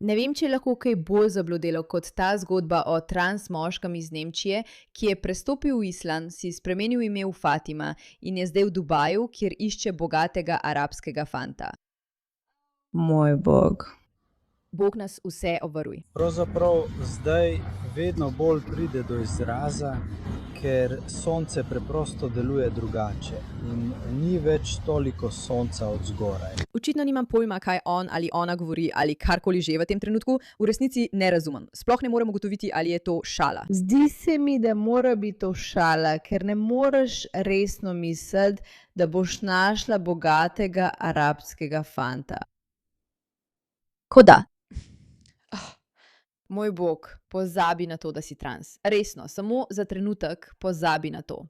Ne vem, če je lahko kaj bolj zablodelo kot ta zgodba o trans moškem iz Nemčije, ki je prestopil v islam, si spremenil ime v Fatima in je zdaj v Dubaju, kjer išče bogatega arabskega fanta. Moj bog. Bog nas vse obvaruj. Pravzaprav zdaj vedno bolj pride do izraza, ker sonce preprosto deluje drugače in ni več toliko sonca od zgoraj. Očitno nimam pojma, kaj on ali ona govori ali karkoli že v tem trenutku, v resnici ne razumem. Sploh ne morem ugotoviti, ali je to šala. Zdi se mi, da mora biti to šala, ker ne moreš resno misliti, da boš našla bogatega arabskega fanta. Koda? Moj bog, pozabi na to, da si trans. Resno, samo za trenutek pozabi na to.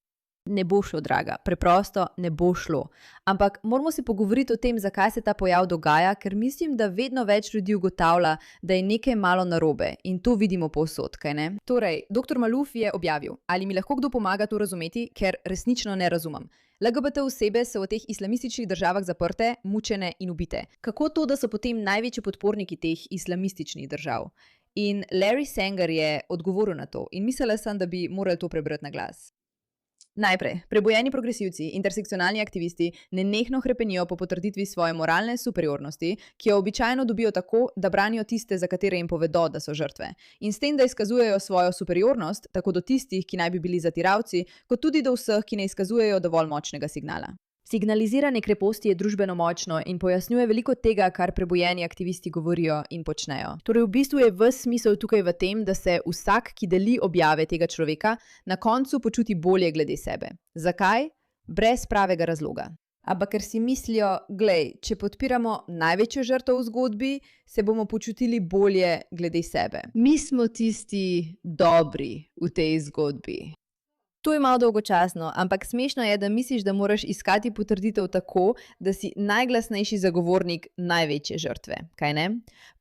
Ne bo šlo, draga, preprosto ne bo šlo. Ampak moramo se pogovoriti o tem, zakaj se ta pojav dogaja, ker mislim, da vedno več ljudi ugotavlja, da je nekaj malo narobe in to vidimo povsod, kaj ne? Torej, dr. Maluf je objavil, ali mi lahko kdo pomaga to razumeti, ker resnično ne razumem. LGBT osebe so v teh islamističnih državah zaprte, mučene in ubite. Kako to, da so potem največji podporniki teh islamističnih držav? In Larry Sanger je odgovoril na to in mislila sem, da bi morali to prebrati na glas. Najprej, prebujeni progresivci, intersekcionalni aktivisti nenehno hrepenijo po potrditvi svoje moralne superiornosti, ki jo običajno dobijo tako, da branijo tiste, za katere jim povedo, da so žrtve. In s tem, da izkazujejo svojo superiornost, tako do tistih, ki naj bi bili zatiravci, kot tudi do vseh, ki ne izkazujejo dovolj močnega signala. Signaliziranje kreposti je družbeno močno in pojasnjuje veliko tega, kar prebujeni aktivisti govorijo in počnejo. Torej, v bistvu je ves smisel tukaj v tem, da se vsak, ki deli objave tega človeka, na koncu počuti bolje glede sebe. Zakaj? Brez pravega razloga. Ampak ker si mislijo, glej, če podpiramo največjo žrtev v zgodbi, se bomo počutili bolje glede sebe. Mi smo tisti dobri v tej zgodbi. To je malo dolgočasno, ampak smešno je, da misliš, da moraš iskati potrditev tako, da si najglasnejši zagovornik največje žrtve, kaj ne?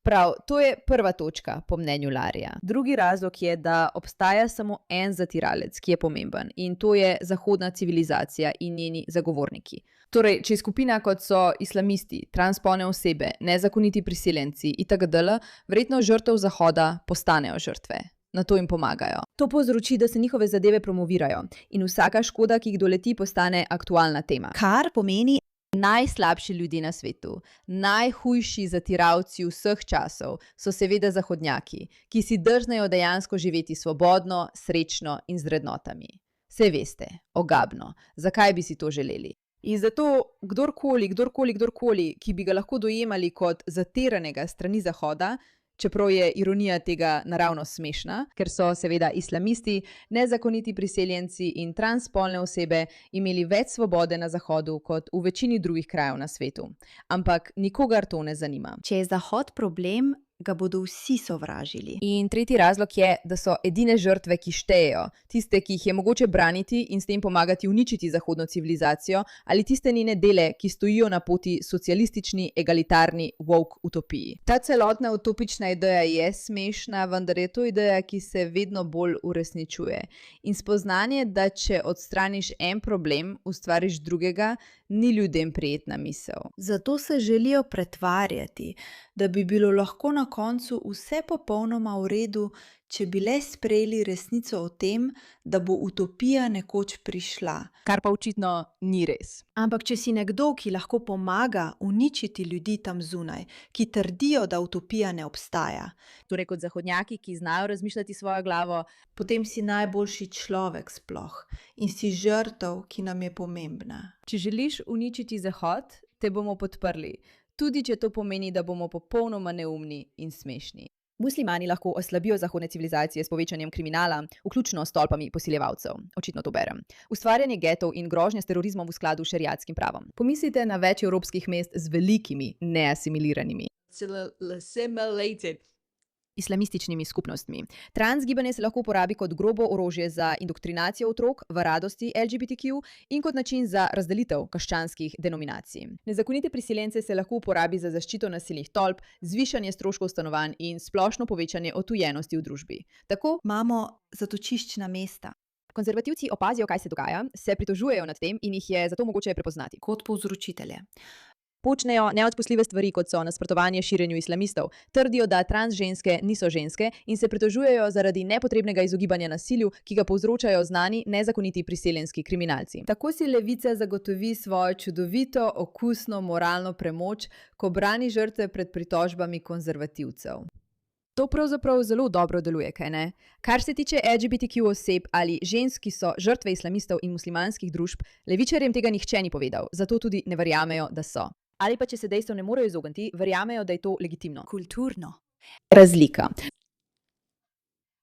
Prav, to je prva točka, po mnenju Larryja. Drugi razlog je, da obstaja samo en zatiralec, ki je pomemben, in to je zahodna civilizacija in njeni zagovorniki. Torej, če je skupina kot so islamisti, transpolne osebe, nezakoniti priseljenci itd., verjetno žrtev Zahoda postanejo žrtve. Na to jim pomagajo. To povzroči, da se njihove zadeve promovirajo in vsaka škoda, ki jih doleti, postane aktualna tema. Kar pomeni najslabši ljudje na svetu, najhujši zatiralci vseh časov so seveda zahodnjaki, ki si drznejo dejansko živeti svobodno, srečno in z vrednotami. Saj veste, ogabno, zakaj bi si to želeli? In zato kdorkoli, ki bi ga lahko dojemali kot zatiranega strani Zahoda, čeprav je ironija tega naravno smešna, ker so seveda islamisti, nezakoniti priseljenci in transspolne osebe imeli več svobode na Zahodu kot v večini drugih krajev na svetu. Ampak nikogar to ne zanima. Če je Zahod problem, ga bodo vsi sovražili. In tretji razlog je, da so edine žrtve, ki štejejo, tiste, ki jih je mogoče braniti in s tem pomagati uničiti zahodno civilizacijo, ali tiste njene dele, ki stojijo na poti socialistični, egalitarni, woke utopiji. Ta celotna utopična ideja je smešna, vendar je to ideja, ki se vedno bolj uresničuje. In spoznanje, da če odstraniš en problem, ustvariš drugega, ni ljudem prijetna misel. Zato se želijo pretvarjati, da bi bilo lahko na koncu vse popolnoma v redu, če bi le sprejeli resnico o tem, da bo utopija nekoč prišla. Kar pa očitno ni res. Ampak če si nekdo, ki lahko pomaga uničiti ljudi tam zunaj, ki trdijo, da utopija ne obstaja, torej kot zahodnjaki, ki znajo razmišljati svojo glavo, potem si najboljši človek sploh in si žrtev, ki nam je pomembna. Če želiš uničiti Zahod, te bomo podprli. Tudi če to pomeni, da bomo popolnoma neumni in smešni. Muslimani lahko oslabijo zahodne civilizacije s povečanjem kriminala, vključno s tolpami posiljevalcev. Očitno to berem. Ustvarjanje getov in grožnje s terorizmom v skladu s šeriatskim pravom. Pomislite na več evropskih mest z velikimi neassimiliranimi islamističnimi skupnostmi. Transgibanje se lahko uporabi kot grobo orožje za indoktrinacijo otrok v radosti LGBTQ in kot način za razdelitev krščanskih denominacij. Nezakonite priseljence se lahko uporabi za zaščito nasilnih tolp, zvišanje stroškov stanovanj in splošno povečanje odtujenosti v družbi. Tako imamo zatočiščna mesta. Konzervativci opazijo, kaj se dogaja, se pritožujejo nad tem in jih je zato mogoče prepoznati kot povzročitelje. Počnejo neodpustljive stvari, kot so nasprotovanje širjenju islamistov, trdijo, da trans ženske niso ženske in se pritožujejo zaradi nepotrebnega izogibanja nasilju, ki ga povzročajo znani nezakoniti priseljenski kriminalci. Tako si levica zagotovi svojo čudovito, okusno, moralno premoč, ko brani žrtve pred pritožbami konzervativcev. To pravzaprav zelo dobro deluje, kaj ne? Kar se tiče LGBTQ oseb ali žensk, ki so žrtve islamistov in muslimanskih družb, levičarjem tega nihče ni povedal, zato tudi ne verjamejo, da so. Ali pa če se dejstev ne morejo izogniti, verjamejo, da je to legitimno. Kulturno. Razlika.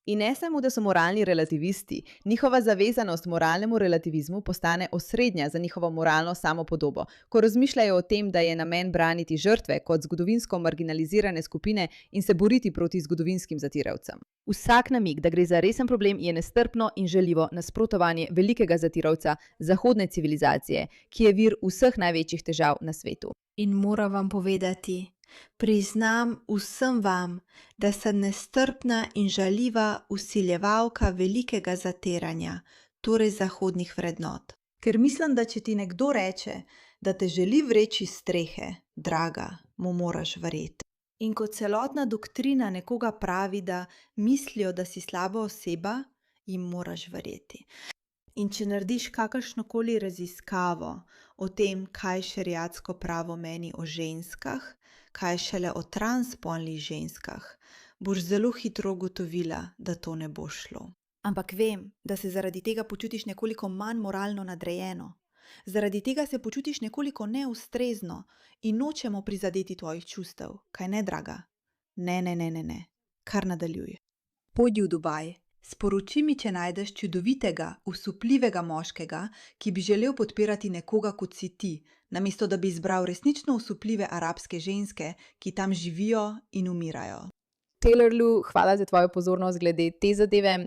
In ne samo, da so moralni relativisti, njihova zavezanost moralnemu relativizmu postane osrednja za njihovo moralno samopodobo, ko razmišljajo o tem, da je namen braniti žrtve kot zgodovinsko marginalizirane skupine in se boriti proti zgodovinskim zatiravcem. Vsak namig, da gre za resen problem, je nestrpno in žaljivo nasprotovanje velikega zatiravca zahodne civilizacije, ki je vir vseh največjih težav na svetu. In moram vam povedati, priznam vsem vam, da sem nestrpna in žaljiva vsiljevalka velikega zatiranja, torej zahodnih vrednot. Ker mislim, da če ti nekdo reče, da te želi vreči iz strehe, draga, mu moraš verjeti. In ko celotna doktrina nekoga pravi, da mislijo, da si slaba oseba, jim moraš verjeti. In če narediš kakršnokoli raziskavo o tem, kaj šeriatsko pravo meni o ženskah, kaj šele o transspolnih ženskah, boš zelo hitro ugotovila, da to ne bo šlo. Ampak vem, da se zaradi tega počutiš nekoliko manj moralno nadrejeno. Zaradi tega se počutiš nekoliko neustrezno in nočemo prizadeti tvojih čustev. Kaj ne, draga? Ne. Kar nadaljuj. Pojdi v Dubaj. Sporoči mi, če najdeš čudovitega, usupljivega moškega, ki bi želel podpirati nekoga kot si ti, namesto da bi izbral resnično usupljive arabske ženske, ki tam živijo in umirajo. Taylor Lu, hvala za tvojo pozornost glede te zadeve.